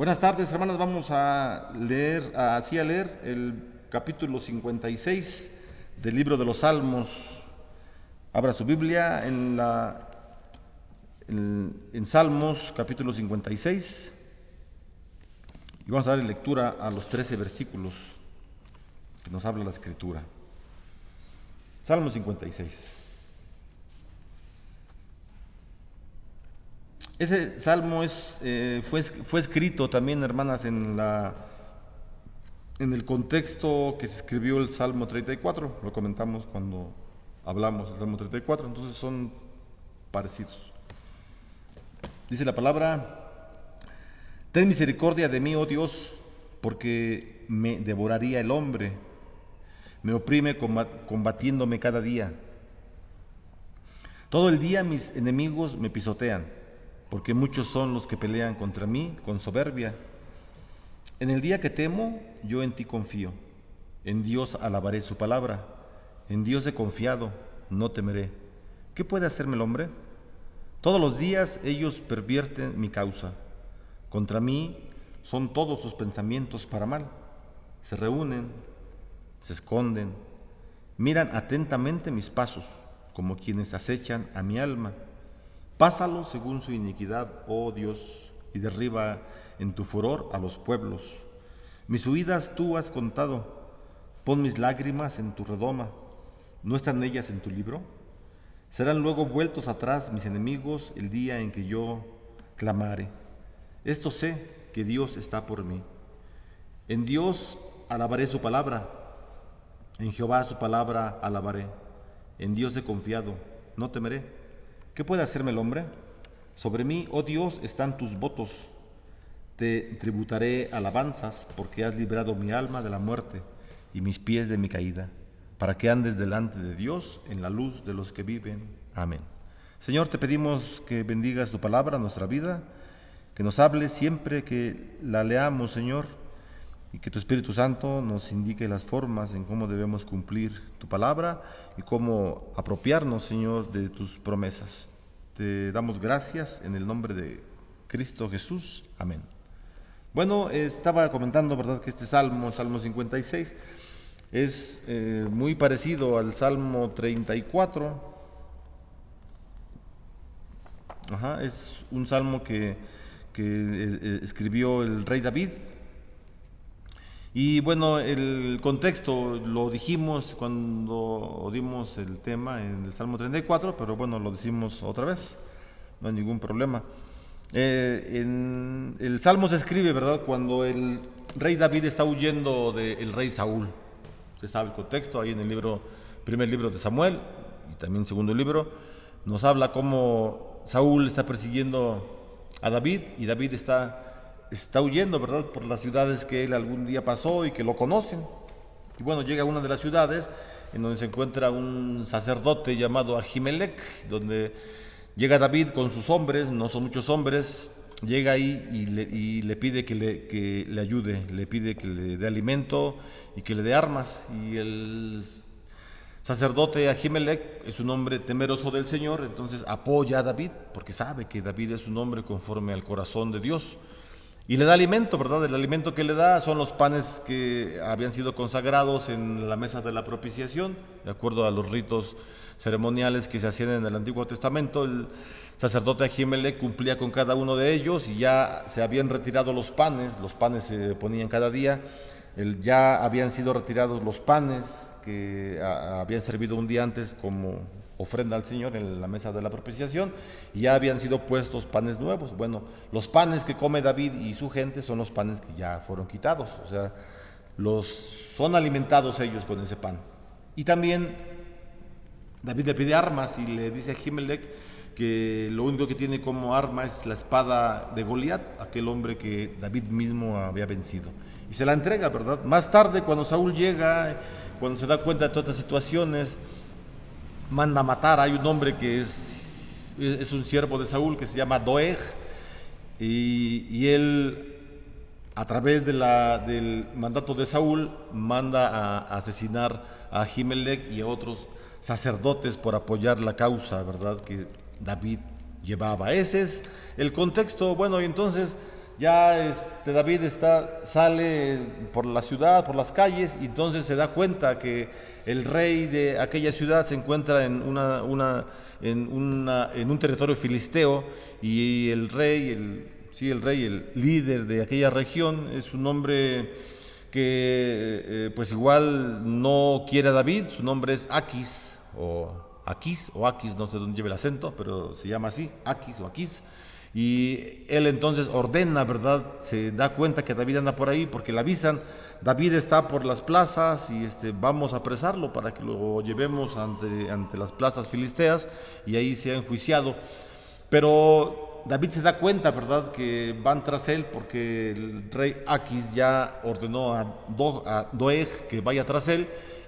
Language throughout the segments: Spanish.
Buenas tardes, hermanas. Vamos a leer el capítulo 56 del libro de los Salmos. Abra su Biblia en Salmos, capítulo 56. Y vamos a dar lectura a los 13 versículos que nos habla la Escritura. Salmo 56. Ese salmo fue escrito también, hermanas, en el contexto que se escribió el Salmo 34. Lo comentamos cuando hablamos del Salmo 34, entonces son parecidos. Dice la palabra: ten misericordia de mí, oh Dios, porque me devoraría el hombre, me oprime combatiéndome cada día. Todo el día mis enemigos me pisotean, porque muchos son los que pelean contra mí con soberbia. En el día que temo, yo en ti confío. En Dios alabaré su palabra. En Dios he confiado, no temeré. ¿Qué puede hacerme el hombre? Todos los días ellos pervierten mi causa. Contra mí son todos sus pensamientos para mal. Se reúnen, se esconden, miran atentamente mis pasos, como quienes acechan a mi alma. Pásalo según su iniquidad, oh Dios, y derriba en tu furor a los pueblos. Mis huidas tú has contado, pon mis lágrimas en tu redoma. ¿No están ellas en tu libro? Serán luego vueltos atrás mis enemigos el día en que yo clamare. Esto sé, que Dios está por mí. En Dios alabaré su palabra, en Jehová su palabra alabaré. En Dios he confiado, no temeré. ¿Qué puede hacerme el hombre? Sobre mí, oh Dios, están tus votos. Te tributaré alabanzas, porque has librado mi alma de la muerte y mis pies de mi caída, para que andes delante de Dios en la luz de los que viven. Amén. Señor, te pedimos que bendigas tu palabra en nuestra vida, que nos hables siempre que la leamos, Señor, y que tu Espíritu Santo nos indique las formas en cómo debemos cumplir tu palabra y cómo apropiarnos, Señor, de tus promesas. Te damos gracias en el nombre de Cristo Jesús. Amén. Bueno, estaba comentando, ¿verdad?, que este salmo, el Salmo 56, es muy parecido al Salmo 34. Es un salmo que escribió el rey David. Y bueno, el contexto lo dijimos cuando dimos el tema en el Salmo 34, pero bueno, lo decimos otra vez, no hay ningún problema. El Salmo se escribe, ¿verdad?, cuando el rey David está huyendo del rey Saúl. Usted sabe el contexto, ahí en el primer libro de Samuel y también segundo libro, nos habla cómo Saúl está persiguiendo a David y David está huyendo, ¿verdad?, por las ciudades que él algún día pasó y que lo conocen. Y bueno, llega a una de las ciudades en donde se encuentra un sacerdote llamado Ahimelech, donde llega David con sus hombres, no son muchos hombres, llega ahí y le pide que le ayude, le pide que le dé alimento y que le dé armas. Y el sacerdote Ahimelech es un hombre temeroso del Señor, entonces apoya a David, porque sabe que David es un hombre conforme al corazón de Dios. Y le da alimento, ¿verdad? El alimento que le da son los panes que habían sido consagrados en la mesa de la propiciación, de acuerdo a los ritos ceremoniales que se hacían en el Antiguo Testamento. El sacerdote Ahimelech cumplía con cada uno de ellos y ya se habían retirado los panes se ponían cada día, ya habían sido retirados los panes que habían servido un día antes como ofrenda al Señor en la mesa de la propiciación, y ya habían sido puestos panes nuevos. Bueno, los panes que come David y su gente son los panes que ya fueron quitados, o sea, son alimentados ellos con ese pan. Y también David le pide armas y le dice a Ahimelech que lo único que tiene como arma es la espada de Goliat, aquel hombre que David mismo había vencido, y se la entrega, ¿verdad? Más tarde, cuando Saúl llega, cuando se da cuenta de todas estas situaciones, manda a matar. Hay un hombre que es un siervo de Saúl que se llama Doeg, y él, a través del mandato de Saúl, manda a asesinar a Ahimelech y a otros sacerdotes por apoyar la causa, ¿verdad?, que David llevaba. Ese es el contexto. Bueno, y entonces ya David sale por la ciudad, por las calles, y entonces se da cuenta que el rey de aquella ciudad se encuentra en un territorio filisteo, y el rey, el líder de aquella región, es un hombre que pues igual no quiere a David. Su nombre es Aquis, no sé dónde lleva el acento, pero se llama así, Aquis o Aquis. Y él entonces ordena, ¿verdad? Se da cuenta que David anda por ahí, porque le avisan: David está por las plazas y vamos a apresarlo para que lo llevemos ante las plazas filisteas y ahí sea enjuiciado. Pero David se da cuenta, ¿verdad?, que van tras él, porque el rey Aquis ya ordenó a Doeg que vaya tras él.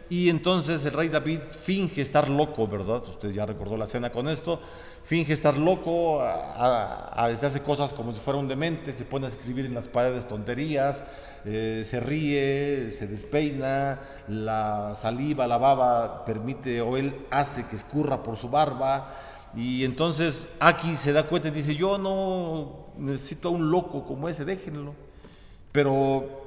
Y entonces el rey David finge estar loco, ¿verdad? Usted ya recordó la escena con esto. Finge estar loco, se hace cosas como si fuera un demente, se pone a escribir en las paredes tonterías, se ríe, se despeina, la saliva, la baba permite, o él hace que escurra por su barba. Y entonces Aquis se da cuenta y dice: yo no necesito a un loco como ese, déjenlo. Pero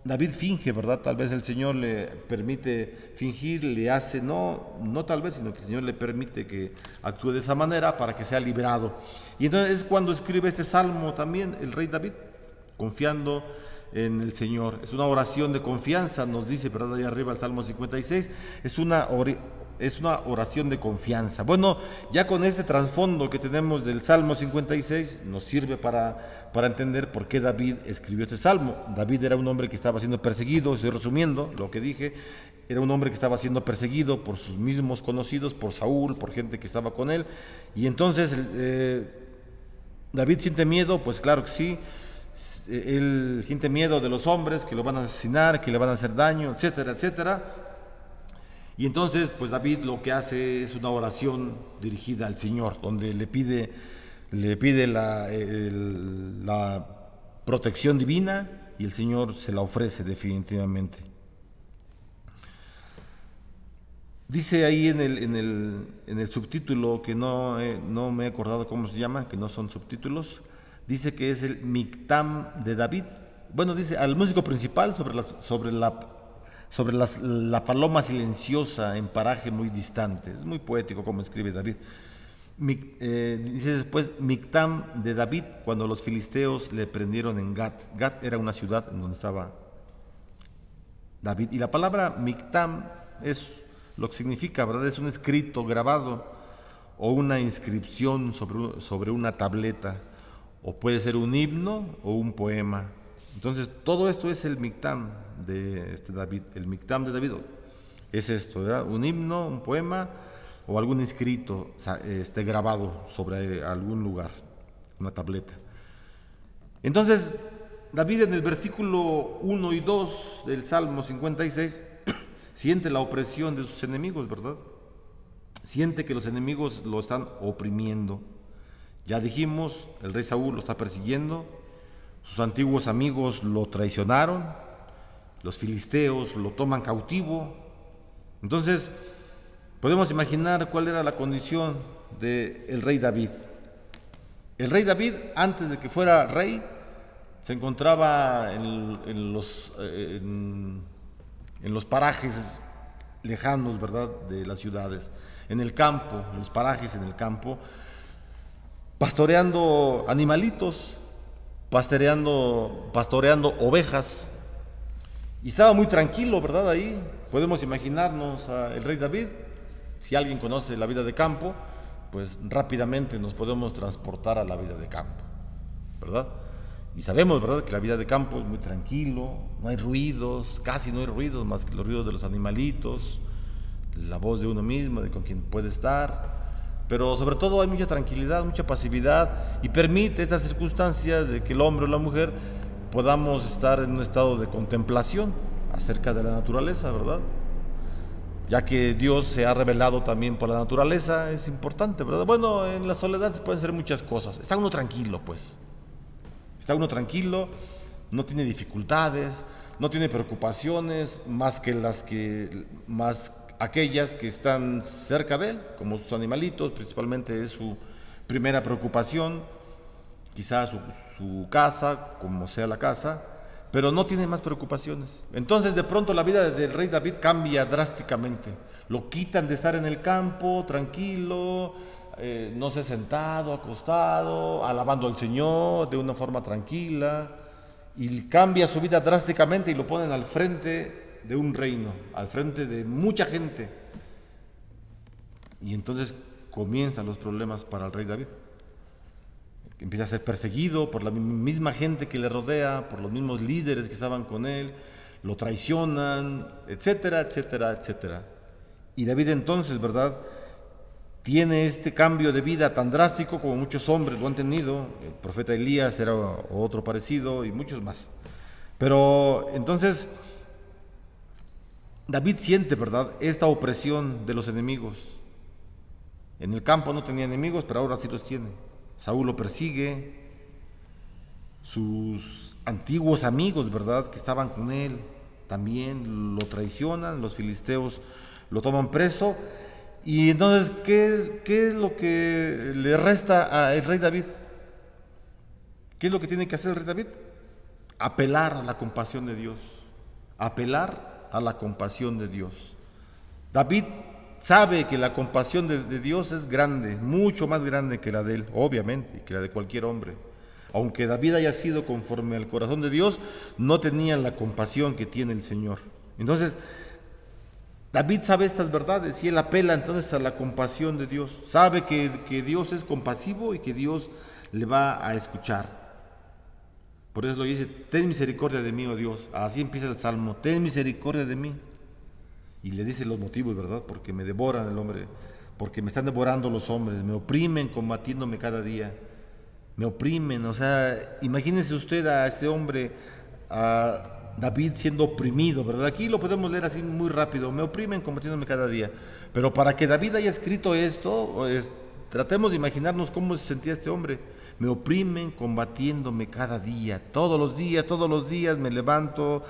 David finge, ¿verdad? Tal vez el Señor le permite fingir, le hace, no tal vez, sino que el Señor le permite que actúe de esa manera para que sea liberado. Y entonces es cuando escribe este salmo también el rey David, confiando en el Señor. Es una oración de confianza, nos dice, ¿verdad?, ahí arriba el Salmo 56, es una oración de confianza. Bueno, ya con este trasfondo que tenemos del Salmo 56, nos sirve para entender por qué David escribió este salmo. David era un hombre que estaba siendo perseguido, estoy resumiendo lo que dije, era un hombre que estaba siendo perseguido por sus mismos conocidos, por Saúl, por gente que estaba con él, y entonces David siente miedo, pues claro que sí. Él siente miedo de los hombres que lo van a asesinar, que le van a hacer daño, etcétera, etcétera. Y entonces, pues David lo que hace es una oración dirigida al Señor, donde le pide la protección divina, y el Señor se la ofrece definitivamente. Dice ahí en el subtítulo, que no me he acordado cómo se llama, que no son subtítulos, dice que es el Mictam de David. Bueno, dice al músico principal sobre la paloma silenciosa en paraje muy distante. Es muy poético como escribe David. Dice después Mictam de David cuando los filisteos le prendieron en Gat. Gat era una ciudad en donde estaba David. Y la palabra Mictam es lo que significa, ¿verdad? Es un escrito grabado o una inscripción sobre una tableta, o puede ser un himno o un poema. Entonces todo esto es el Mictam de David. El Mictam de David es esto, ¿verdad? Un himno, un poema o algún escrito grabado sobre algún lugar, una tableta. Entonces David, en el versículo 1 y 2 del Salmo 56, siente la opresión de sus enemigos, ¿verdad? Siente que los enemigos lo están oprimiendo. Ya dijimos, el rey Saúl lo está persiguiendo, sus antiguos amigos lo traicionaron, los filisteos lo toman cautivo. Entonces, podemos imaginar cuál era la condición del rey David. El rey David, antes de que fuera rey, se encontraba en los parajes lejanos, ¿verdad?, de las ciudades, en el campo, en los parajes, en el campo, pastoreando animalitos, pastoreando ovejas, y estaba muy tranquilo, ¿verdad? Ahí podemos imaginarnos al rey David. Si alguien conoce la vida de campo, pues rápidamente nos podemos transportar a la vida de campo, ¿verdad? Y sabemos, ¿verdad?, que la vida de campo es muy tranquilo, no hay ruidos, casi no hay ruidos más que los ruidos de los animalitos, la voz de uno mismo, de con quien puede estar. Pero sobre todo hay mucha tranquilidad, mucha pasividad, y permite estas circunstancias de que el hombre o la mujer podamos estar en un estado de contemplación acerca de la naturaleza, ¿verdad? Ya que Dios se ha revelado también por la naturaleza, es importante, ¿verdad? Bueno, en la soledad se pueden hacer muchas cosas. Está uno tranquilo, pues. Está uno tranquilo, no tiene dificultades, no tiene preocupaciones más aquellas que están cerca de él, como sus animalitos, principalmente es su primera preocupación. quizá su casa, como sea la casa, pero no tiene más preocupaciones. Entonces de pronto la vida del rey David cambia drásticamente. Lo quitan de estar en el campo, tranquilo, no sé, sentado, acostado, alabando al Señor de una forma tranquila, y cambia su vida drásticamente y lo ponen al frente de un reino, al frente de mucha gente. Y entonces comienzan los problemas para el rey David. Empieza a ser perseguido por la misma gente que le rodea, por los mismos líderes que estaban con él, lo traicionan, etcétera, etcétera, etcétera. Y David entonces, ¿verdad?, tiene este cambio de vida tan drástico como muchos hombres lo han tenido. El profeta Elías era otro parecido y muchos más. Pero entonces David siente, ¿verdad?, esta opresión de los enemigos. En el campo no tenía enemigos, pero ahora sí los tiene. Saúl lo persigue, sus antiguos amigos, ¿verdad?, que estaban con él, también lo traicionan, los filisteos lo toman preso. Y entonces, ¿qué es lo que le resta al rey David? ¿Qué es lo que tiene que hacer el rey David? Apelar a la compasión de Dios, apelar a la compasión de Dios. David sabe que la compasión de Dios es grande, mucho más grande que la de él, obviamente, que la de cualquier hombre. Aunque David haya sido conforme al corazón de Dios, no tenía la compasión que tiene el Señor. Entonces, David sabe estas verdades y él apela entonces a la compasión de Dios. Sabe que Dios es compasivo y que Dios le va a escuchar. Por eso lo dice: ten misericordia de mí, oh Dios. Así empieza el Salmo: ten misericordia de mí. Y le dice los motivos, ¿verdad? Porque me devoran el hombre, porque me están devorando los hombres, me oprimen combatiéndome cada día, me oprimen. O sea, imagínese usted a este hombre, a David, siendo oprimido, ¿verdad? Aquí lo podemos leer así muy rápido: me oprimen combatiéndome cada día. Pero para que David haya escrito esto, tratemos de imaginarnos cómo se sentía este hombre. Me oprimen combatiéndome cada día, todos los días me levanto,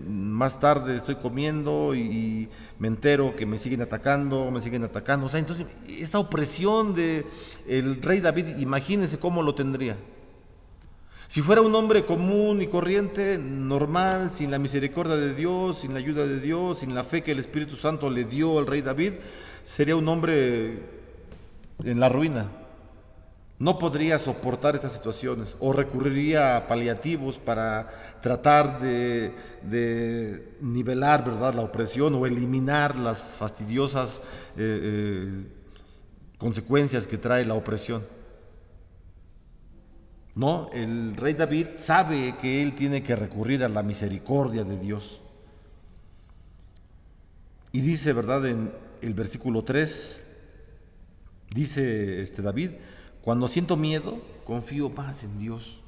más tarde estoy comiendo y me entero que me siguen atacando. O sea, entonces esa opresión de el rey David, imagínense cómo lo tendría. Si fuera un hombre común y corriente, normal, sin la misericordia de Dios, sin la ayuda de Dios, sin la fe que el Espíritu Santo le dio al rey David, sería un hombre en la ruina. No podría soportar estas situaciones, o recurriría a paliativos para tratar de nivelar, ¿verdad?, la opresión, o eliminar las fastidiosas consecuencias que trae la opresión. No, el rey David sabe que él tiene que recurrir a la misericordia de Dios. Y dice, ¿verdad?, en el versículo 3, dice David: cuando siento miedo, confío más en Dios.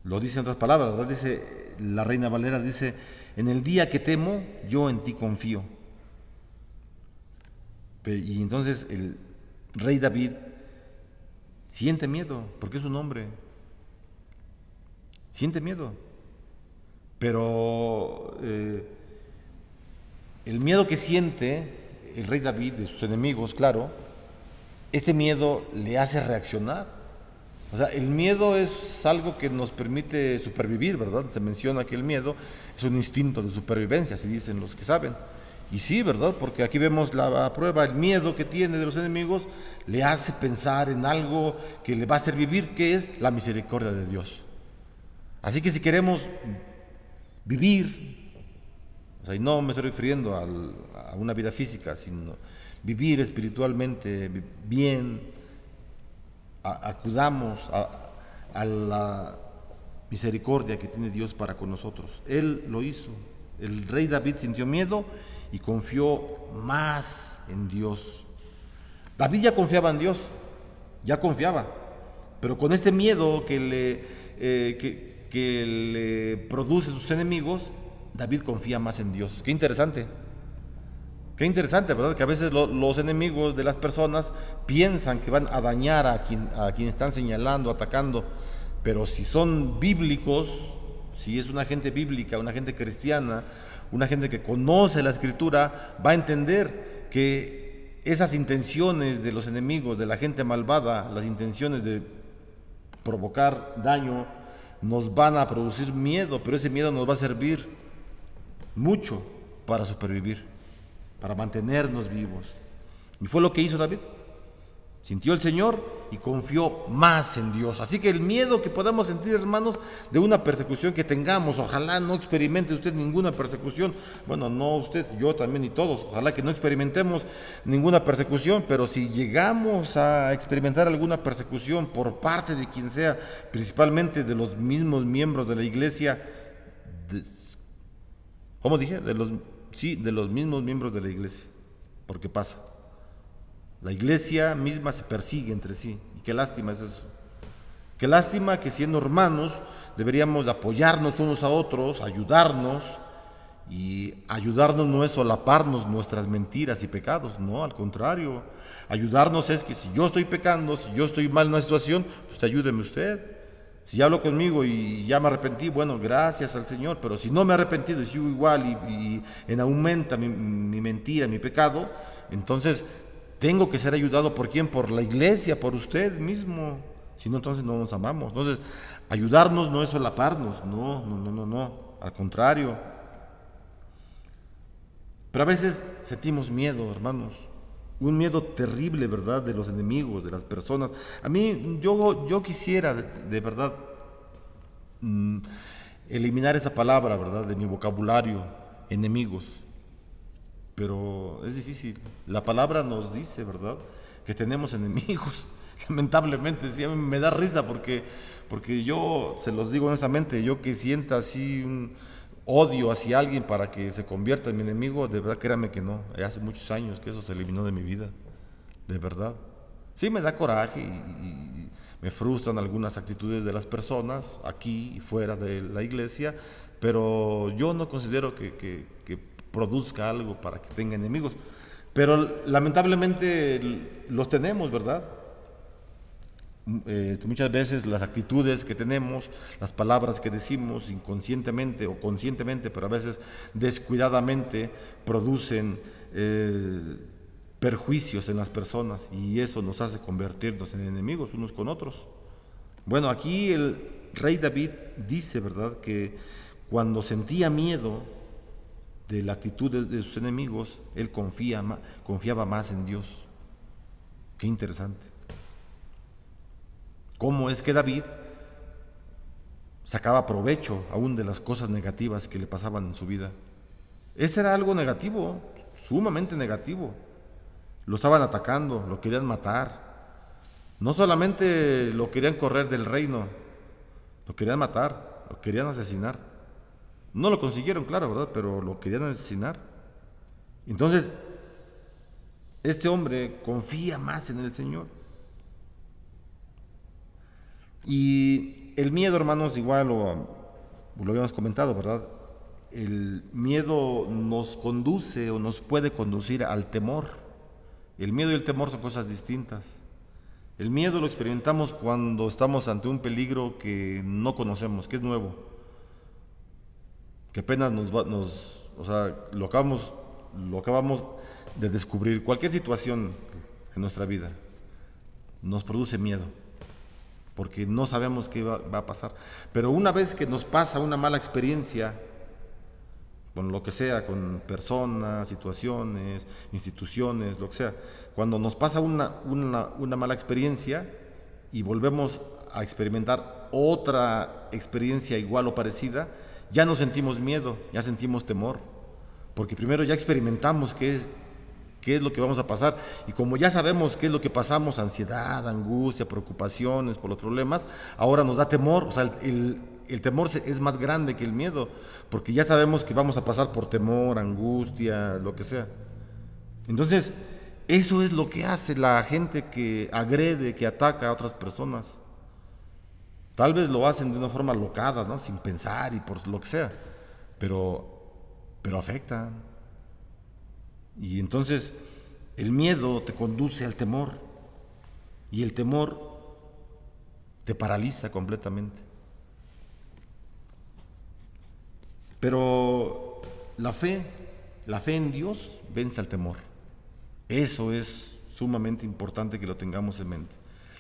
Lo dice en otras palabras, ¿verdad? Dice la Reina Valera, dice: en el día que temo, yo en ti confío. Y entonces el rey David siente miedo, porque es un hombre. Siente miedo. Pero el miedo que siente el rey David de sus enemigos, claro, este miedo le hace reaccionar. O sea, el miedo es algo que nos permite supervivir, ¿verdad? Se menciona que el miedo es un instinto de supervivencia, así dicen los que saben. Y sí, ¿verdad? Porque aquí vemos la prueba: el miedo que tiene de los enemigos le hace pensar en algo que le va a hacer vivir, que es la misericordia de Dios. Así que si queremos vivir, o sea, y no me estoy refiriendo a una vida física, sino vivir espiritualmente bien, acudamos a la misericordia que tiene Dios para con nosotros. Él lo hizo. El rey David sintió miedo y confió más en Dios. David ya confiaba en Dios, ya confiaba, pero con este miedo que le produce sus enemigos, David confía más en Dios. Qué interesante. Qué interesante, ¿verdad? Que a veces los enemigos de las personas piensan que van a dañar a quien están señalando, atacando, pero si son bíblicos, si es una gente bíblica, una gente cristiana, una gente que conoce la Escritura, va a entender que esas intenciones de los enemigos, de la gente malvada, las intenciones de provocar daño, nos van a producir miedo, pero ese miedo nos va a servir mucho para supervivir, para mantenernos vivos. Y fue lo que hizo David. Sintió el Señor y confió más en Dios. Así que el miedo que podamos sentir, hermanos, de una persecución que tengamos, ojalá no experimente usted ninguna persecución. Bueno, no usted, yo también y todos. Ojalá que no experimentemos ninguna persecución, pero si llegamos a experimentar alguna persecución por parte de quien sea, principalmente de los mismos miembros de la iglesia, ¿cómo dije? De los mismos miembros de la iglesia, porque pasa. La iglesia misma se persigue entre sí, y qué lástima es eso. Qué lástima que siendo hermanos deberíamos apoyarnos unos a otros, ayudarnos, y ayudarnos no es solaparnos nuestras mentiras y pecados, no, al contrario. Ayudarnos es que si yo estoy pecando, si yo estoy mal en una situación, pues ayúdeme usted. Si ya habló conmigo y ya me arrepentí, bueno, gracias al Señor, pero si no me he arrepentido y sigo igual y en aumenta mi mentira, mi pecado, entonces tengo que ser ayudado ¿por quién? Por la iglesia, por usted mismo. Si no, entonces no nos amamos. Entonces, ayudarnos no es solaparnos, no, al contrario. Pero a veces sentimos miedo, hermanos, un miedo terrible, ¿verdad?, de los enemigos, de las personas. A mí, yo quisiera, de verdad, eliminar esa palabra, ¿verdad?, de mi vocabulario, enemigos. Pero es difícil. La palabra nos dice, ¿verdad?, que tenemos enemigos. Lamentablemente, sí, a mí me da risa porque yo, se los digo honestamente, yo que sienta así un odio hacia alguien para que se convierta en mi enemigo, de verdad créame que no. Hace muchos años que eso se eliminó de mi vida, de verdad. Sí me da coraje y me frustran algunas actitudes de las personas, aquí y fuera de la iglesia, pero yo no considero que produzca algo para que tenga enemigos. Pero lamentablemente los tenemos, ¿verdad? Muchas veces las actitudes que tenemos, las palabras que decimos inconscientemente o conscientemente, pero a veces descuidadamente, producen perjuicios en las personas y eso nos hace convertirnos en enemigos unos con otros. Bueno, aquí el rey David dice, ¿verdad?, que cuando sentía miedo de la actitud de sus enemigos, él confiaba más en Dios. Qué interesante. ¿Cómo es que David sacaba provecho aún de las cosas negativas que le pasaban en su vida? Ese era algo negativo, sumamente negativo. Lo estaban atacando, lo querían matar. No solamente lo querían correr del reino, lo querían matar, lo querían asesinar. No lo consiguieron, claro, ¿verdad?, pero lo querían asesinar. Entonces, este hombre confía más en el Señor. Y el miedo, hermanos, igual lo habíamos comentado, ¿verdad? El miedo nos conduce o nos puede conducir al temor. El miedo y el temor son cosas distintas. El miedo lo experimentamos cuando estamos ante un peligro que no conocemos, que es nuevo, que apenas lo acabamos de descubrir. Cualquier situación en nuestra vida nos produce miedo, porque no sabemos qué va a pasar. Pero una vez que nos pasa una mala experiencia, con lo que sea, con personas, situaciones, instituciones, lo que sea, cuando nos pasa una mala experiencia y volvemos a experimentar otra experiencia igual o parecida, ya no sentimos miedo, ya sentimos temor, porque primero ya experimentamos qué es lo que vamos a pasar, y como ya sabemos qué es lo que pasamos, ansiedad, angustia, preocupaciones por los problemas, ahora nos da temor. O sea, el temor es más grande que el miedo, porque ya sabemos que vamos a pasar por temor, angustia, lo que sea. Entonces, eso es lo que hace la gente que agrede, que ataca a otras personas. Tal vez lo hacen de una forma alocada, ¿no?, sin pensar y por lo que sea, pero afectan. Y entonces el miedo te conduce al temor y el temor te paraliza completamente. Pero la fe en Dios vence al temor. Eso es sumamente importante que lo tengamos en mente.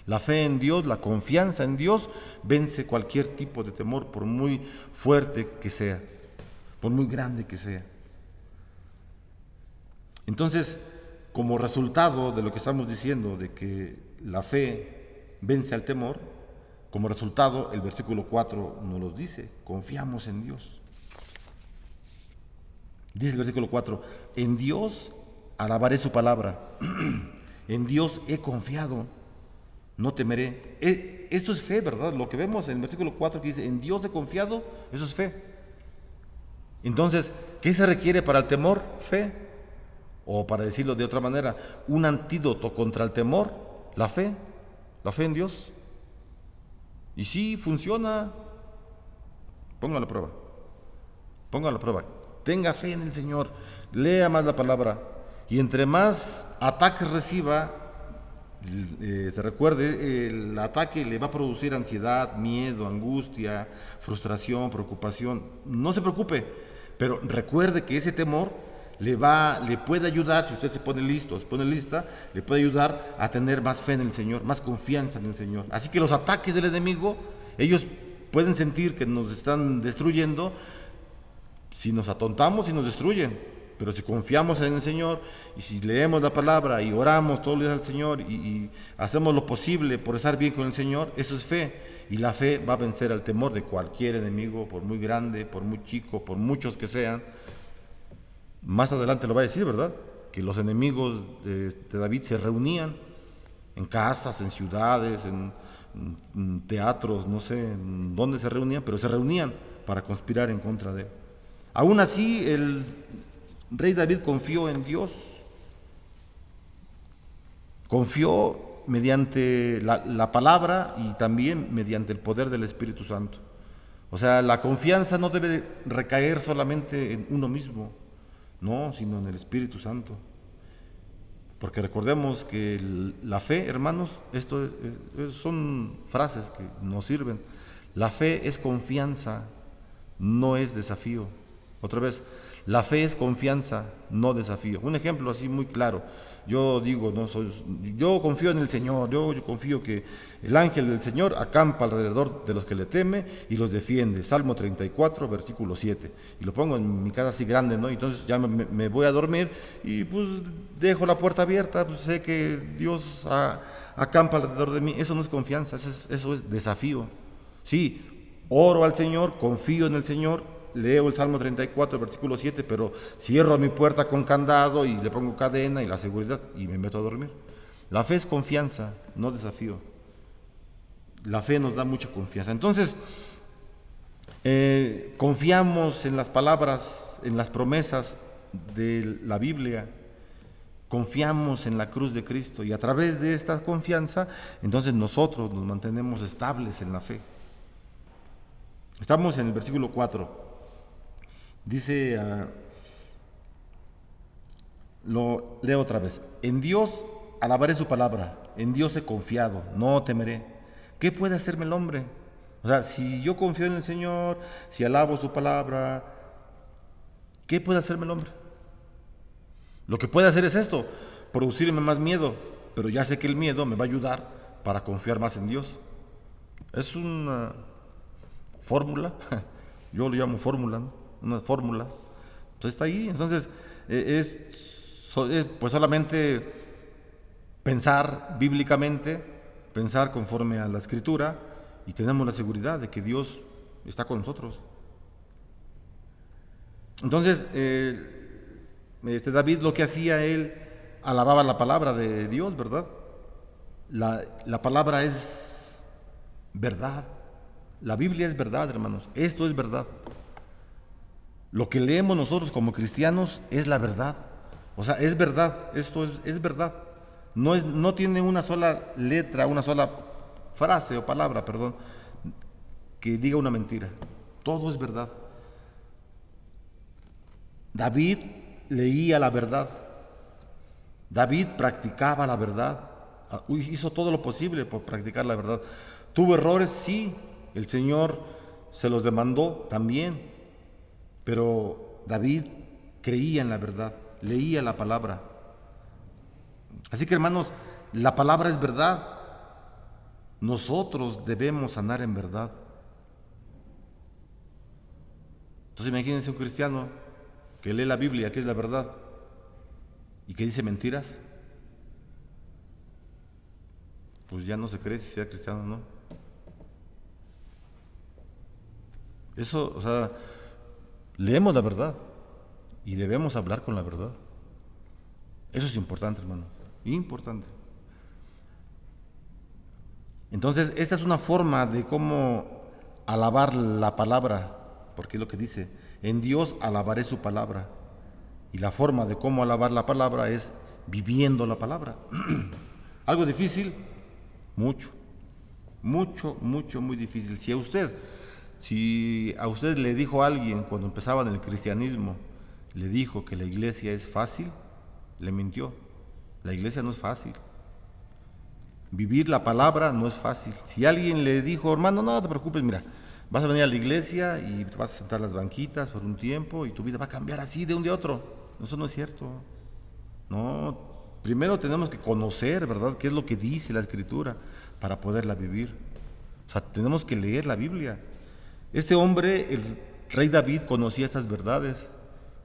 La fe en Dios, la confianza en Dios, vence cualquier tipo de temor, por muy fuerte que sea, por muy grande que sea. Entonces, como resultado de lo que estamos diciendo, de que la fe vence al temor, como resultado, el versículo 4 nos lo dice: confiamos en Dios. Dice el versículo 4: en Dios alabaré su palabra, en Dios he confiado, no temeré. Esto es fe, ¿verdad? Lo que vemos en el versículo 4 que dice: en Dios he confiado, eso es fe. Entonces, ¿qué se requiere para el temor? Fe. O para decirlo de otra manera, un antídoto contra el temor, la fe en Dios. Y sí, funciona. Póngalo a prueba. Póngalo a prueba. Tenga fe en el Señor, lea más la palabra, y entre más ataques reciba, se recuerde, el ataque le va a producir ansiedad, miedo, angustia, frustración, preocupación. No se preocupe, pero recuerde que ese temor le puede ayudar, si usted se pone listo, se pone lista, le puede ayudar a tener más fe en el Señor, más confianza en el Señor. Así que los ataques del enemigo, ellos pueden sentir que nos están destruyendo. Si nos atontamos y nos destruyen, pero si confiamos en el Señor y si leemos la palabra y oramos todos los días al Señor y hacemos lo posible por estar bien con el Señor, eso es fe. Y la fe va a vencer al temor de cualquier enemigo, por muy grande, por muy chico, por muchos que sean. Más adelante lo va a decir, ¿verdad? Que los enemigos de David se reunían en casas, en ciudades, en teatros, no sé en dónde se reunían, pero se reunían para conspirar en contra de él. Aún así, el rey David confió en Dios, confió mediante la palabra y también mediante el poder del Espíritu Santo. O sea, la confianza no debe recaer solamente en uno mismo, no, sino en el Espíritu Santo. Porque recordemos que la fe, hermanos, esto son frases que nos sirven. La fe es confianza, no es desafío. Otra vez, la fe es confianza, no desafío. Un ejemplo así muy claro. Yo digo, yo confío en el Señor, yo confío que el ángel del Señor acampa alrededor de los que le teme y los defiende. Salmo 34, versículo 7. Y lo pongo en mi casa así grande, ¿no? Entonces ya me voy a dormir y pues dejo la puerta abierta, pues sé que Dios acampa alrededor de mí. Eso no es confianza, eso es desafío. Sí, oro al Señor, confío en el Señor, leo el Salmo 34, versículo 7, pero cierro mi puerta con candado y le pongo cadena y la seguridad y me meto a dormir. La fe es confianza, no desafío. La fe nos da mucha confianza. Entonces, confiamos en las palabras, en las promesas de la Biblia, confiamos en la cruz de Cristo y a través de esta confianza, entonces nosotros nos mantenemos estables en la fe. Estamos en el versículo 4. Dice, lo leo otra vez: en Dios alabaré su palabra, en Dios he confiado, no temeré. ¿Qué puede hacerme el hombre? O sea, si yo confío en el Señor, si alabo su palabra, ¿qué puede hacerme el hombre? Lo que puede hacer es esto: producirme más miedo, pero ya sé que el miedo me va a ayudar para confiar más en Dios. Es una fórmula, yo lo llamo fórmula, ¿no? Unas fórmulas, pues está ahí. Entonces pues solamente pensar bíblicamente, pensar conforme a la Escritura, y tenemos la seguridad de que Dios está con nosotros. Entonces David, lo que hacía, él alababa la palabra de Dios, ¿verdad? La palabra es verdad, la Biblia es verdad, hermanos, esto es verdad. Lo que leemos nosotros como cristianos es la verdad. O sea, es verdad, esto es verdad. No tiene una sola letra, una sola frase o palabra, perdón, que diga una mentira. Todo es verdad. David leía la verdad. David practicaba la verdad. Hizo todo lo posible por practicar la verdad. ¿Tuvo errores? Sí. El Señor se los demandó también. Pero David creía en la verdad, leía la palabra. Así que, hermanos, la palabra es verdad. Nosotros debemos andar en verdad. Entonces imagínense un cristiano que lee la Biblia, que es la verdad, y que dice mentiras. Pues ya no se cree si sea cristiano o no. Eso, o sea, leemos la verdad y debemos hablar con la verdad. Eso es importante, hermano, importante. Entonces, esta es una forma de cómo alabar la palabra, porque es lo que dice, en Dios alabaré su palabra. Y la forma de cómo alabar la palabra es viviendo la palabra. ¿Algo difícil? Mucho, muy difícil. Si a usted le dijo a alguien cuando empezaba en el cristianismo, le dijo que la iglesia es fácil, le mintió. La iglesia no es fácil. Vivir la palabra no es fácil. Si alguien le dijo, hermano, no te preocupes, mira, vas a venir a la iglesia y te vas a sentar en las banquitas por un tiempo y tu vida va a cambiar así de un día a otro. Eso no es cierto. No, primero tenemos que conocer, ¿verdad?, qué es lo que dice la Escritura para poderla vivir. O sea, tenemos que leer la Biblia. Este hombre, el rey David, conocía estas verdades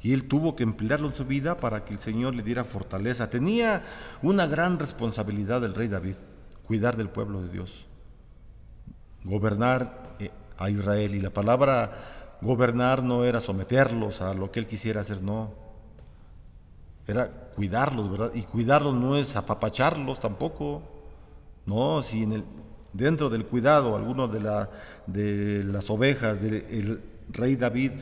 y él tuvo que emplearlo en su vida para que el Señor le diera fortaleza. Tenía una gran responsabilidad el rey David, cuidar del pueblo de Dios, gobernar a Israel. Y la palabra gobernar no era someterlos a lo que él quisiera hacer, no. Era cuidarlos, ¿verdad? Y cuidarlos no es apapacharlos tampoco. No, si dentro del cuidado, alguno de las ovejas del rey David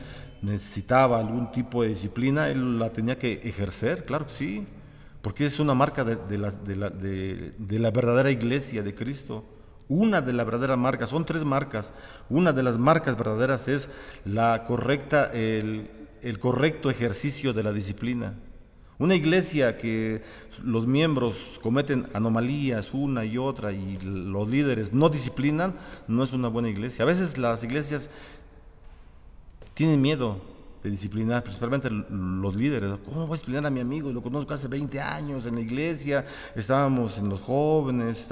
necesitaba algún tipo de disciplina, él la tenía que ejercer, claro que sí, porque es una marca de la verdadera iglesia de Cristo. Una de las verdaderas marcas, son 3 marcas. Una de las marcas verdaderas es el correcto ejercicio de la disciplina. Una iglesia que los miembros cometen anomalías una y otra y los líderes no disciplinan, no es una buena iglesia. A veces las iglesias tienen miedo de disciplinar, principalmente los líderes. ¿Cómo voy a disciplinar a mi amigo? Lo conozco hace 20 años en la iglesia, estábamos en los jóvenes,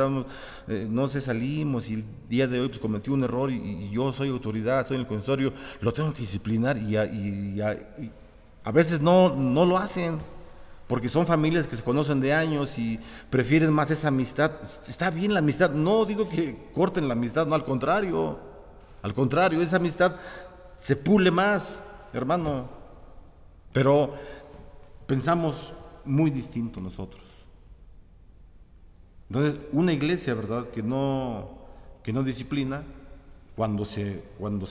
no sé, salimos y el día de hoy pues cometió un error y yo soy autoridad, soy en el consistorio, lo tengo que disciplinar y a veces no lo hacen. Porque son familias que se conocen de años y prefieren más esa amistad. Está bien la amistad, no digo que corten la amistad, no, al contrario, esa amistad se pule más, hermano. Pero pensamos muy distinto nosotros. Entonces, una iglesia, ¿verdad?, que no disciplina, cuando se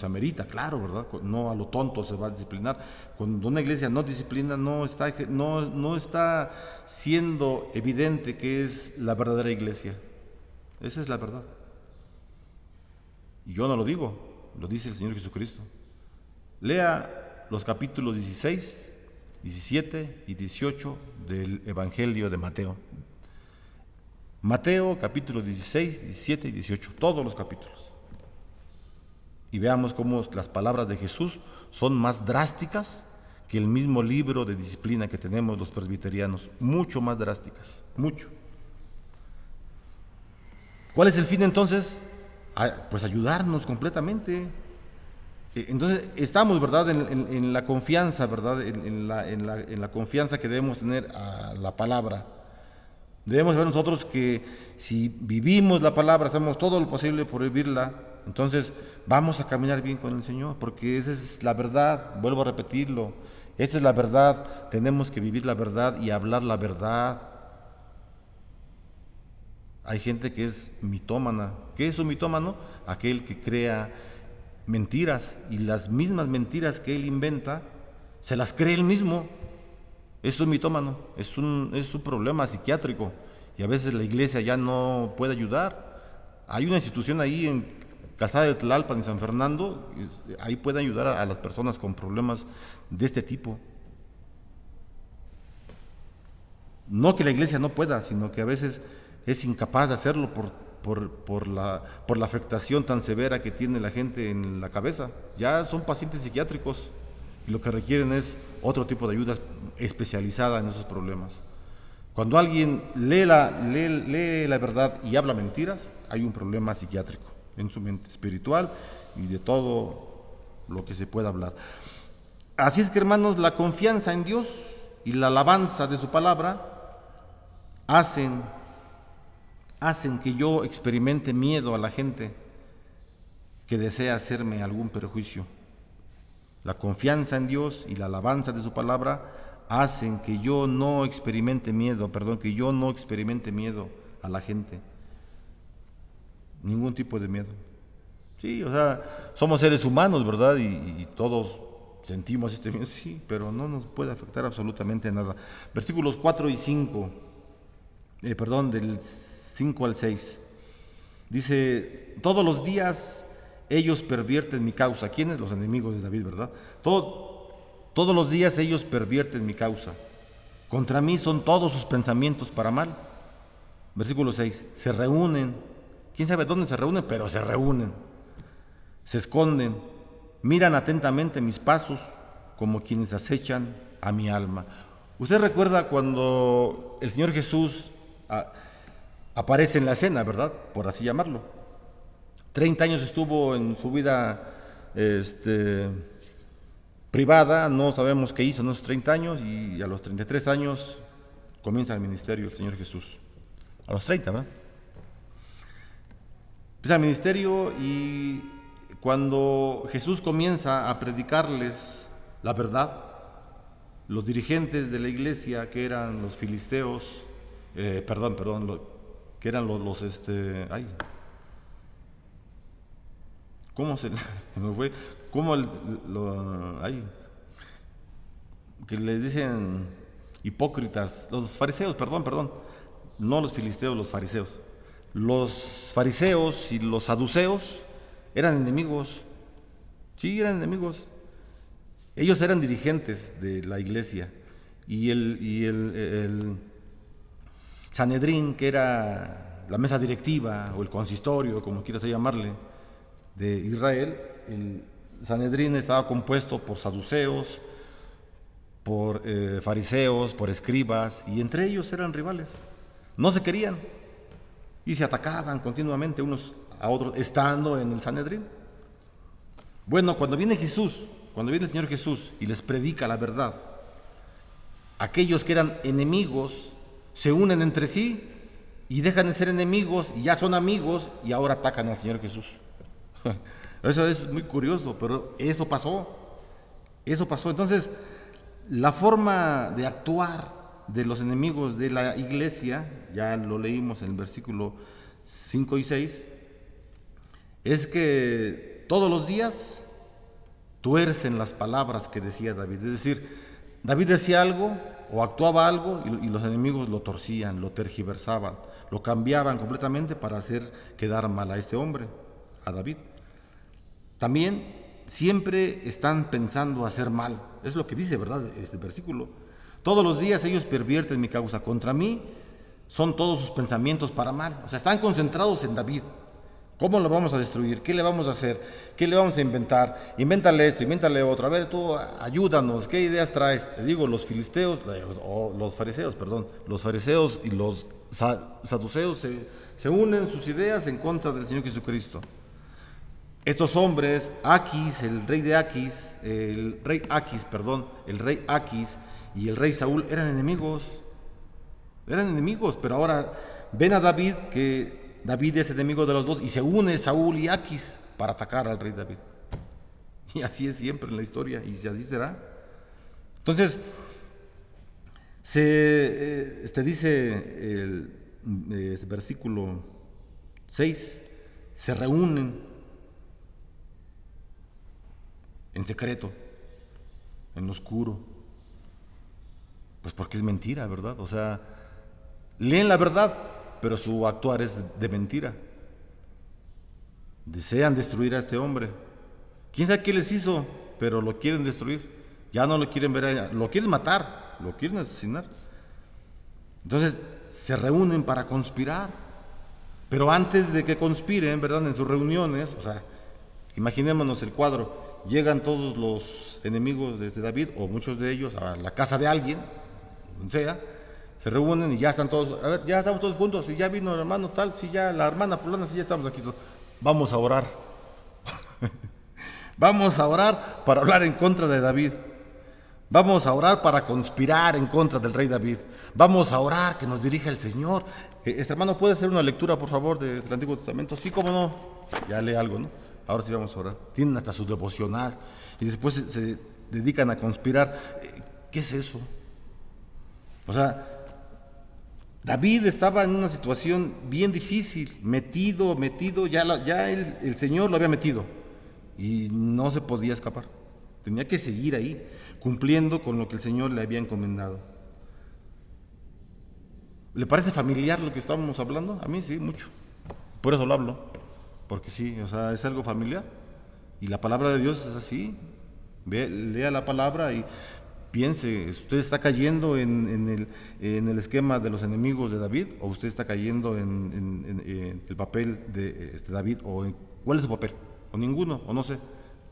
amerita, claro, ¿verdad? No a lo tonto se va a disciplinar. Cuando una iglesia no disciplina, no está siendo evidente que es la verdadera iglesia. Esa es la verdad. Y yo no lo digo, lo dice el Señor Jesucristo. Lea los capítulos 16, 17 y 18 del Evangelio de Mateo. Mateo, capítulos 16, 17 y 18, todos los capítulos. Y veamos cómo las palabras de Jesús son más drásticas que el mismo libro de disciplina que tenemos los presbiterianos, mucho más drásticas, mucho. ¿Cuál es el fin entonces? Pues ayudarnos completamente. Entonces estamos, ¿verdad?, en la confianza, ¿verdad?, en la confianza que debemos tener a la palabra. Debemos saber nosotros que si vivimos la palabra, hacemos todo lo posible por vivirla, entonces vamos a caminar bien con el Señor, porque esa es la verdad, vuelvo a repetirlo, esa es la verdad, tenemos que vivir la verdad y hablar la verdad. Hay gente que es mitómana. ¿Qué es un mitómano? Aquel que crea mentiras y las mismas mentiras que él inventa, se las cree él mismo. Es un mitómano, es un problema psiquiátrico y a veces la iglesia ya no puede ayudar. Hay una institución ahí en Calzada de Tlalpan, en San Fernando, ahí puede ayudar a las personas con problemas de este tipo. No que la iglesia no pueda, sino que a veces es incapaz de hacerlo por la afectación tan severa que tiene la gente en la cabeza. Ya son pacientes psiquiátricos y lo que requieren es otro tipo de ayuda especializada en esos problemas. Cuando alguien lee la verdad y habla mentiras, hay un problema psiquiátrico en su mente, espiritual y de todo lo que se pueda hablar. Así es que, hermanos, la confianza en Dios y la alabanza de su palabra hacen que yo experimente miedo a la gente que desea hacerme algún perjuicio. La confianza en Dios y la alabanza de su palabra hacen que yo no experimente miedo a la gente. Ningún tipo de miedo. Sí, o sea, somos seres humanos, ¿verdad? Y todos sentimos este miedo, sí, pero no nos puede afectar absolutamente nada. Versículos 4 y 5, del 5 al 6. Dice, todos los días ellos pervierten mi causa. ¿Quiénes? Los enemigos de David, ¿verdad? Todos los días ellos pervierten mi causa. Contra mí son todos sus pensamientos para mal. Versículo 6. Se reúnen. ¿Quién sabe dónde se reúnen? Pero se reúnen. Se esconden. Miran atentamente mis pasos como quienes acechan a mi alma. Usted recuerda cuando el Señor Jesús aparece en la escena, ¿verdad? Por así llamarlo. 30 años estuvo en su vida privada, no sabemos qué hizo en esos 30 años, y a los 33 años comienza el ministerio del Señor Jesús. A los 30, ¿verdad? Empieza el ministerio, y cuando Jesús comienza a predicarles la verdad, los dirigentes de la iglesia, que eran los filisteos, que eran ¿cómo se me fue? Que les dicen hipócritas, los fariseos, perdón, no los filisteos, los fariseos. Los fariseos y los saduceos eran enemigos. Sí, eran enemigos. Ellos eran dirigentes de la iglesia, y el Sanedrín, que era la mesa directiva o el consistorio, como quieras llamarle, de Israel, el Sanedrín estaba compuesto por saduceos, por fariseos, por escribas, y entre ellos eran rivales. No se querían y se atacaban continuamente unos a otros estando en el Sanedrín. Bueno, cuando viene el Señor Jesús y les predica la verdad, aquellos que eran enemigos se unen entre sí y dejan de ser enemigos y ya son amigos, y ahora atacan al Señor Jesús. Eso es muy curioso, pero eso pasó. Entonces, la forma de actuar de los enemigos de la iglesia, ya lo leímos en el versículo 5 y 6, es que todos los días tuercen las palabras que decía David. Es decir, David decía algo o actuaba algo, y los enemigos lo torcían, lo tergiversaban, lo cambiaban completamente para hacer quedar mal a este hombre, a David. También siempre están pensando hacer mal. Es lo que dice, ¿verdad?, este versículo. Todos los días ellos pervierten mi causa. Contra mí son todos sus pensamientos para mal. O sea, están concentrados en David. ¿Cómo lo vamos a destruir? ¿Qué le vamos a hacer? ¿Qué le vamos a inventar? Invéntale esto, invéntale otro. A ver, tú ayúdanos. ¿Qué ideas traes? Te digo, los fariseos y los saduceos se unen sus ideas en contra del Señor Jesucristo. Estos hombres, el rey Aquis y el rey Saúl eran enemigos, pero ahora ven a David, que David es enemigo de los dos, y se une Saúl y Aquis para atacar al rey David. Y así es siempre en la historia, y así será. Entonces, dice el versículo 6, se reúnen en secreto, en lo oscuro, pues porque es mentira, ¿verdad? O sea, leen la verdad, pero su actuar es de mentira. Desean destruir a este hombre. ¿Quién sabe qué les hizo? Pero lo quieren destruir. Ya no lo quieren ver allá, lo quieren matar, lo quieren asesinar. Entonces se reúnen para conspirar. Pero antes de que conspiren, ¿verdad?, en sus reuniones, o sea, imaginémonos el cuadro. Llegan todos los enemigos de David, o muchos de ellos, a la casa de alguien, sea, Se reúnen y ya están todos, a ver, ya estamos todos juntos, y ya vino el hermano tal, si ya la hermana fulana, si ya estamos aquí todos. Vamos a orar. Vamos a orar para hablar en contra de David. Vamos a orar para conspirar en contra del rey David. Vamos a orar que nos dirija el Señor. Este hermano, ¿puede hacer una lectura, por favor, del Antiguo Testamento? Sí, cómo no. Ya lee algo, ¿no? Ahora sí vamos a orar. Tienen hasta su devocional y después se dedican a conspirar. ¿Qué es eso? O sea, David estaba en una situación bien difícil, metido, ya el Señor lo había metido y no se podía escapar. Tenía que seguir ahí, cumpliendo con lo que el Señor le había encomendado. ¿Le parece familiar lo que estábamos hablando? A mí sí, mucho. Por eso lo hablo, porque sí, o sea, es algo familiar. Y la palabra de Dios es así. Lea la palabra y piense, ¿usted está cayendo en el esquema de los enemigos de David? ¿O usted está cayendo en el papel de David? ¿Cuál es su papel? ¿O ninguno? ¿O no sé?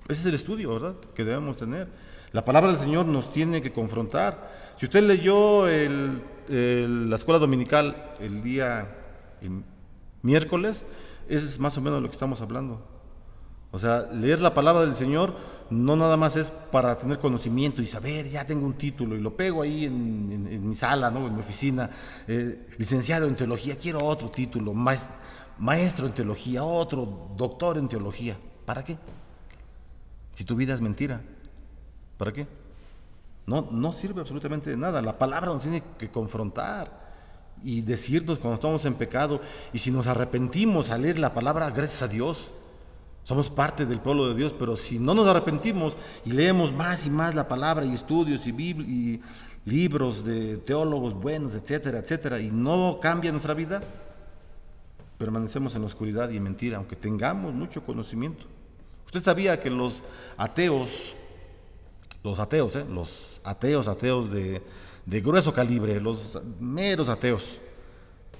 Ese es el estudio, ¿verdad?, que debemos tener. La palabra del Señor nos tiene que confrontar. Si usted leyó la escuela dominical el miércoles, ese es más o menos lo que estamos hablando. O sea, leer la palabra del Señor no nada más es para tener conocimiento y saber, ya tengo un título y lo pego ahí en mi sala, ¿no?, en mi oficina, licenciado en teología, quiero otro título, maestro en teología, otro, doctor en teología. ¿Para qué? Si tu vida es mentira, ¿para qué? No sirve absolutamente de nada. La palabra nos tiene que confrontar y decirnos cuando estamos en pecado, y si nos arrepentimos al leer la palabra, gracias a Dios, somos parte del pueblo de Dios. Pero si no nos arrepentimos y leemos más y más la palabra y estudios y libros de teólogos buenos, etcétera, etcétera, y no cambia nuestra vida, permanecemos en la oscuridad y en mentira, aunque tengamos mucho conocimiento. Usted sabía que los ateos de grueso calibre, los meros ateos,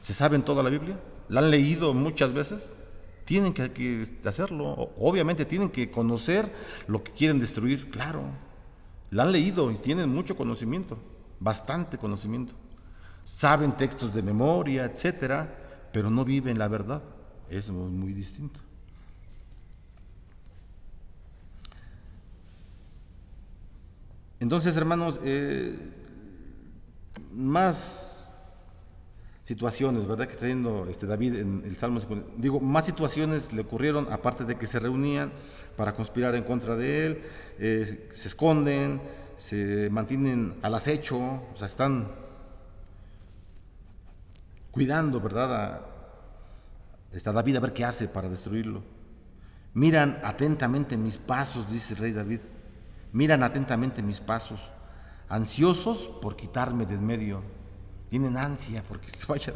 se saben toda la Biblia, la han leído muchas veces, tienen que hacerlo, obviamente tienen que conocer lo que quieren destruir, claro, la han leído y tienen mucho conocimiento, bastante conocimiento, saben textos de memoria, etcétera, pero no viven la verdad. Es muy, muy distinto. Entonces, hermanos, más situaciones, ¿verdad?, que está viendo David en el Salmo 50. Digo, más situaciones le ocurrieron, aparte de que se reunían para conspirar en contra de él, se esconden, se mantienen al acecho, o sea, están cuidando, ¿verdad?, a David, a ver qué hace para destruirlo. Miran atentamente mis pasos, dice el rey David. Miran atentamente mis pasos, ansiosos por quitarme de en medio. Tienen ansia porque se vaya,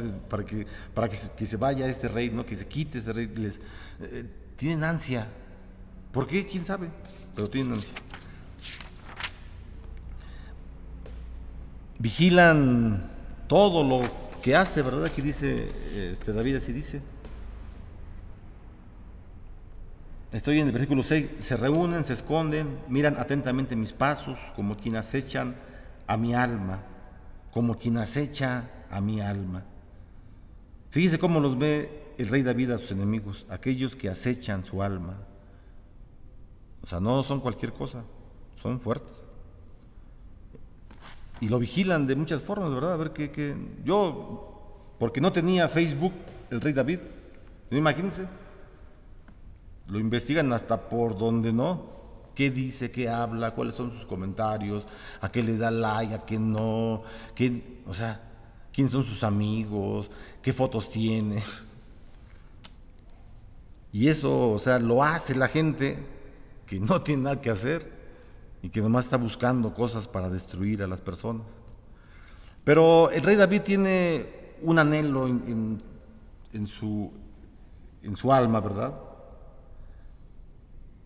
para que se vaya este rey, ¿no?, que se quite este rey. Tienen ansia. ¿Por qué? ¿Quién sabe? Pero tienen ansia. Vigilan todo lo que hace, ¿verdad? Aquí dice David, así dice. Estoy en el versículo 6, se reúnen, se esconden, miran atentamente mis pasos, como quien acechan a mi alma, como quien acecha a mi alma. Fíjese cómo los ve el rey David a sus enemigos, aquellos que acechan su alma. O sea, no son cualquier cosa, son fuertes. Y lo vigilan de muchas formas, ¿verdad? A ver qué. Yo, porque no tenía Facebook, el rey David, imagínense. Lo investigan hasta por donde no, qué dice, qué habla, cuáles son sus comentarios, a qué le da like, a qué no, o sea, quiénes son sus amigos, qué fotos tiene. Y eso, o sea, lo hace la gente que no tiene nada que hacer y que nomás está buscando cosas para destruir a las personas. Pero el rey David tiene un anhelo en su alma, ¿verdad?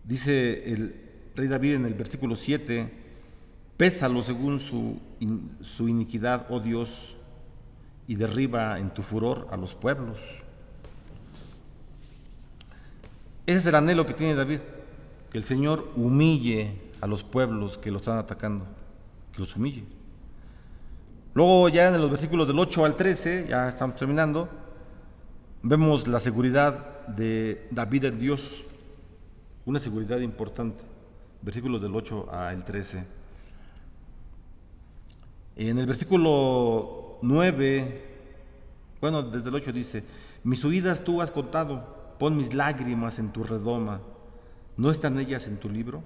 Dice el rey David en el versículo 7, pésalo según su iniquidad, oh Dios, y derriba en tu furor a los pueblos. Ese es el anhelo que tiene David, que el Señor humille a los pueblos que lo están atacando, que los humille. Luego ya en los versículos del 8 al 13, ya estamos terminando, vemos la seguridad de David en Dios, una seguridad importante. Versículos del 8 al 13. En el versículo 9, bueno, desde el 8 dice: mis huidas tú has contado, pon mis lágrimas en tu redoma, ¿no están ellas en tu libro?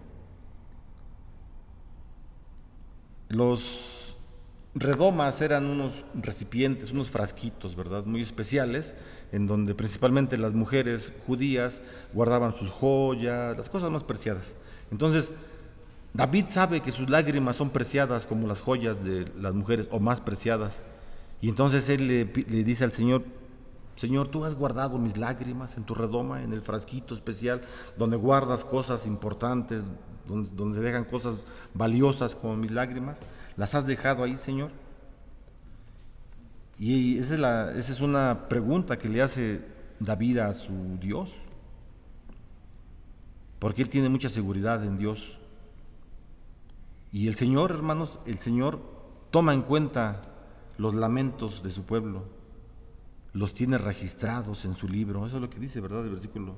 Los redomas eran unos recipientes, unos frasquitos, ¿verdad?, muy especiales, en donde principalmente las mujeres judías guardaban sus joyas, las cosas más preciadas. Entonces, David sabe que sus lágrimas son preciadas como las joyas de las mujeres, o más preciadas. Y entonces él le dice al Señor: Señor, tú has guardado mis lágrimas en tu redoma, en el frasquito especial, donde guardas cosas importantes, donde se dejan cosas valiosas como mis lágrimas. ¿Las has dejado ahí, Señor? Y esa es una pregunta que le hace David a su Dios, porque él tiene mucha seguridad en Dios. Y el Señor, hermanos, el Señor toma en cuenta los lamentos de su pueblo, los tiene registrados en su libro. Eso es lo que dice, ¿verdad?, el versículo.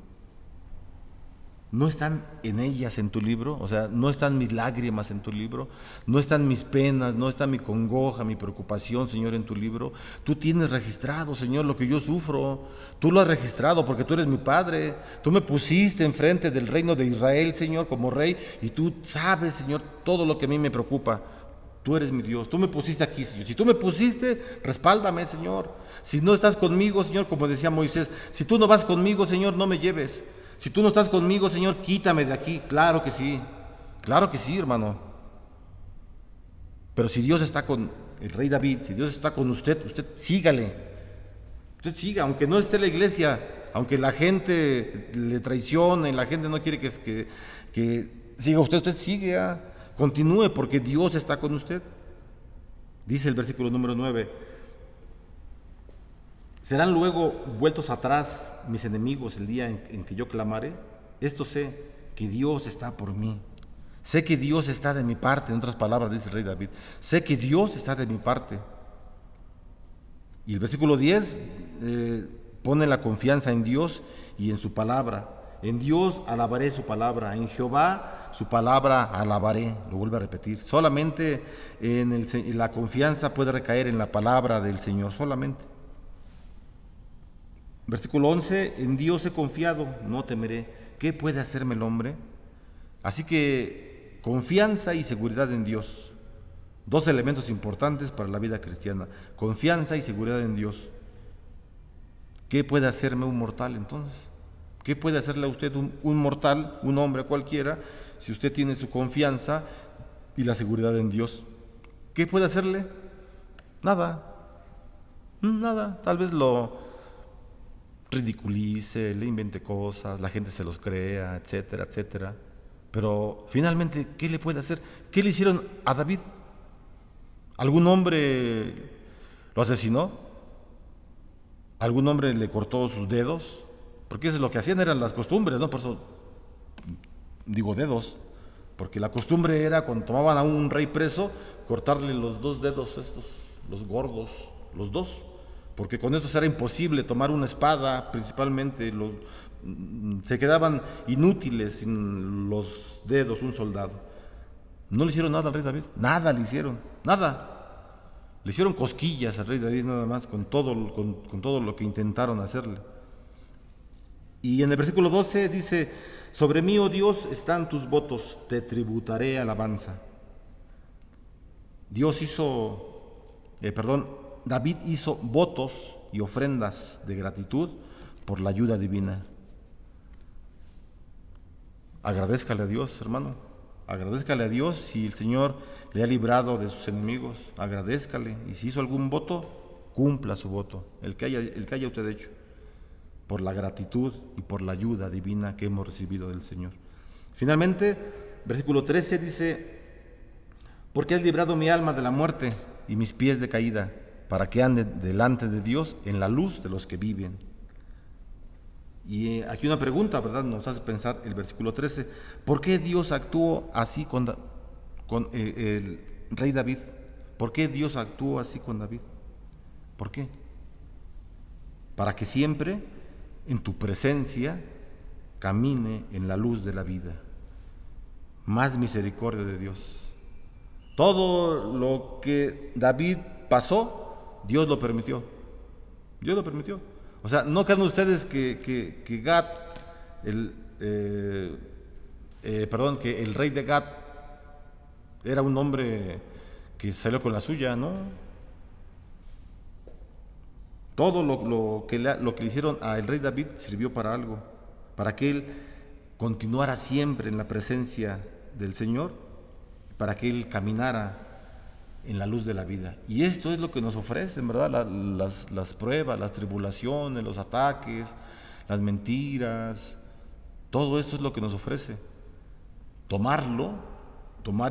¿No están en ellas en tu libro? O sea, ¿no están mis lágrimas en tu libro? ¿No están mis penas? ¿No está mi congoja, mi preocupación, Señor, en tu libro? Tú tienes registrado, Señor, lo que yo sufro. Tú lo has registrado porque tú eres mi Padre. Tú me pusiste enfrente del reino de Israel, Señor, como rey, y tú sabes, Señor, todo lo que a mí me preocupa. Tú eres mi Dios, tú me pusiste aquí, Señor. Si tú me pusiste, respáldame, Señor. Si no estás conmigo, Señor, como decía Moisés, si tú no vas conmigo, Señor, no me lleves. Si tú no estás conmigo, Señor, quítame de aquí. Claro que sí, hermano. Pero si Dios está con el rey David, si Dios está con usted, usted sígale. Usted siga, aunque no esté la iglesia, aunque la gente le traicione, la gente no quiere que siga usted sigue, continúe, porque Dios está con usted. Dice el versículo número 9: ¿serán luego vueltos atrás mis enemigos el día en que yo clamare? Esto sé, que Dios está por mí. Sé que Dios está de mi parte. En otras palabras, dice el rey David, sé que Dios está de mi parte. Y el versículo 10 pone la confianza en Dios y en su palabra. En Dios alabaré su palabra, en Jehová su palabra alabaré. Lo vuelvo a repetir. Solamente la confianza puede recaer en la palabra del Señor, solamente. Versículo 11: en Dios he confiado, no temeré. ¿Qué puede hacerme el hombre? Así que confianza y seguridad en Dios, dos elementos importantes para la vida cristiana. Confianza y seguridad en Dios. ¿Qué puede hacerme un mortal entonces? ¿Qué puede hacerle a usted un mortal, un hombre cualquiera, si usted tiene su confianza y la seguridad en Dios? ¿Qué puede hacerle? Nada. Nada. Tal vez lo ridiculice, le invente cosas, la gente se los crea, etcétera, etcétera. Pero finalmente, ¿qué le puede hacer? ¿Qué le hicieron a David? ¿Algún hombre lo asesinó? ¿Algún hombre le cortó sus dedos? Porque eso es lo que hacían, eran las costumbres, ¿no? Por eso digo dedos, porque la costumbre era cuando tomaban a un rey preso, cortarle los dos dedos estos, los gordos, los dos, porque con estos era imposible tomar una espada, principalmente se quedaban inútiles sin los dedos un soldado. No le hicieron nada al rey David, nada le hicieron, nada. Le hicieron cosquillas al rey David nada más con todo lo que intentaron hacerle. Y en el versículo 12 dice: sobre mí, oh Dios, están tus votos, te tributaré alabanza. David hizo votos y ofrendas de gratitud por la ayuda divina. Agradézcale a Dios, hermano. Agradézcale a Dios si el Señor le ha librado de sus enemigos. Agradézcale. Y si hizo algún voto, cumpla su voto, el que haya usted hecho, por la gratitud y por la ayuda divina que hemos recibido del Señor. Finalmente, versículo 13 dice: porque has librado mi alma de la muerte y mis pies de caída, para que ande delante de Dios en la luz de los que viven. Y aquí una pregunta, ¿verdad? Nos hace pensar el versículo 13. ¿Por qué Dios actuó así con el rey David? ¿Por qué Dios actuó así con David? ¿Por qué? Para que siempre en tu presencia camine en la luz de la vida. Más misericordia de Dios. Todo lo que David pasó, Dios lo permitió. Dios lo permitió. O sea, no crean ustedes que Gad, que el rey de Gad era un hombre que salió con la suya, ¿no? Todo lo que le hicieron al rey David sirvió para algo, para que él continuara siempre en la presencia del Señor, para que él caminara en la luz de la vida. Y esto es lo que nos ofrecen, ¿verdad? Las pruebas, las tribulaciones, los ataques, las mentiras, todo esto es lo que nos ofrece. Tomar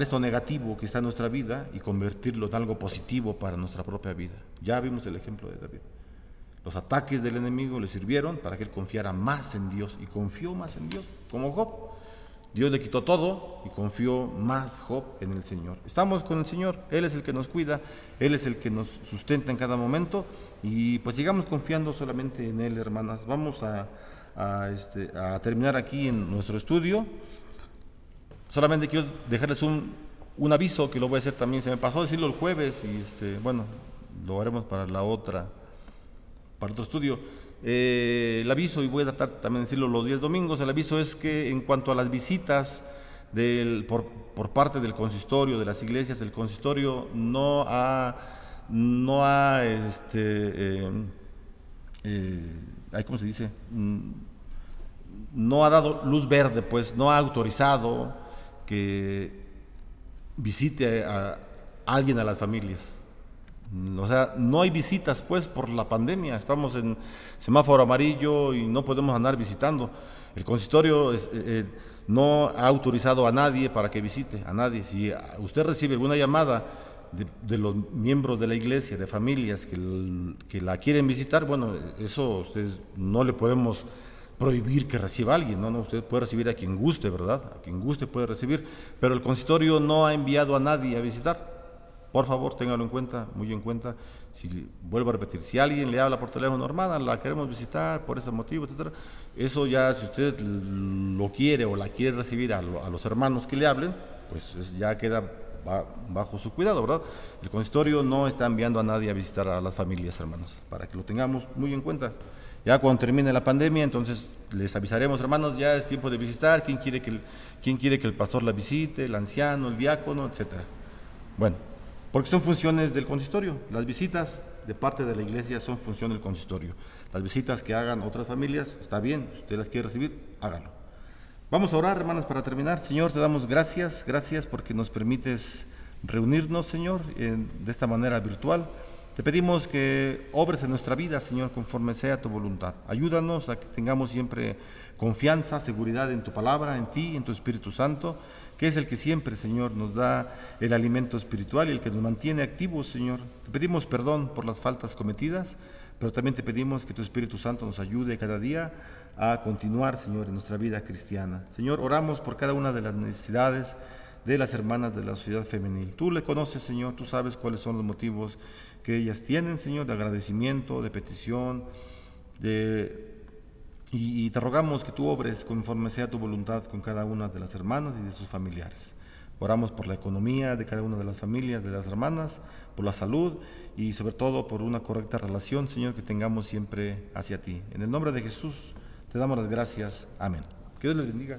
esto negativo que está en nuestra vida y convertirlo en algo positivo para nuestra propia vida. Ya vimos el ejemplo de David. Los ataques del enemigo le sirvieron para que él confiara más en Dios y confió más en Dios, como Job. Dios le quitó todo y confió más Job en el Señor. Estamos con el Señor, Él es el que nos cuida, Él es el que nos sustenta en cada momento y pues sigamos confiando solamente en Él, hermanas. Vamos a terminar aquí en nuestro estudio. Solamente quiero dejarles un aviso que lo voy a hacer también. Se me pasó decirlo el jueves y bueno, lo haremos para otro estudio. El aviso, y voy a tratar también de decirlo los días domingos, el aviso es que en cuanto a las visitas por parte del consistorio, de las iglesias, el consistorio no ha ¿cómo se dice? No ha dado luz verde, pues no ha autorizado que visite a alguien a las familias. O sea, no hay visitas pues por la pandemia, estamos en semáforo amarillo y no podemos andar visitando. El consistorio no ha autorizado a nadie para que visite, a nadie. Si usted recibe alguna llamada de los miembros de la iglesia, de familias que la quieren visitar, bueno, eso ustedes no le podemos prohibir que reciba a alguien, no, usted puede recibir a quien guste, ¿verdad? A quien guste puede recibir, pero el consistorio no ha enviado a nadie a visitar. Por favor, téngalo en cuenta, muy en cuenta. Vuelvo a repetir, si alguien le habla por teléfono, hermana, la queremos visitar por ese motivo, etcétera, eso ya, si usted lo quiere o la quiere recibir a los hermanos que le hablen, pues ya queda bajo su cuidado, ¿verdad? El consistorio no está enviando a nadie a visitar a las familias, hermanos, para que lo tengamos muy en cuenta. Ya cuando termine la pandemia, entonces les avisaremos, hermanos, ya es tiempo de visitar, quién quiere que el pastor la visite, el anciano, el diácono, etcétera. Bueno, porque son funciones del consistorio. Las visitas de parte de la iglesia son función del consistorio. Las visitas que hagan otras familias, está bien, si usted las quiere recibir, hágalo. Vamos a orar, hermanas, para terminar. Señor, te damos gracias porque nos permites reunirnos, Señor, de esta manera virtual. Te pedimos que obres en nuestra vida, Señor, conforme sea tu voluntad. Ayúdanos a que tengamos siempre confianza, seguridad en tu palabra, en ti, en tu Espíritu Santo, que es el que siempre, Señor, nos da el alimento espiritual y el que nos mantiene activos, Señor. Te pedimos perdón por las faltas cometidas, pero también te pedimos que tu Espíritu Santo nos ayude cada día a continuar, Señor, en nuestra vida cristiana. Señor, oramos por cada una de las necesidades de las hermanas de la sociedad femenil. Tú le conoces, Señor, tú sabes cuáles son los motivos que ellas tienen, Señor, de agradecimiento, de petición, y te rogamos que tú obres conforme sea tu voluntad con cada una de las hermanas y de sus familiares. Oramos por la economía de cada una de las familias, de las hermanas, por la salud y sobre todo por una correcta relación, Señor, que tengamos siempre hacia ti. En el nombre de Jesús te damos las gracias. Amén. Que Dios les bendiga.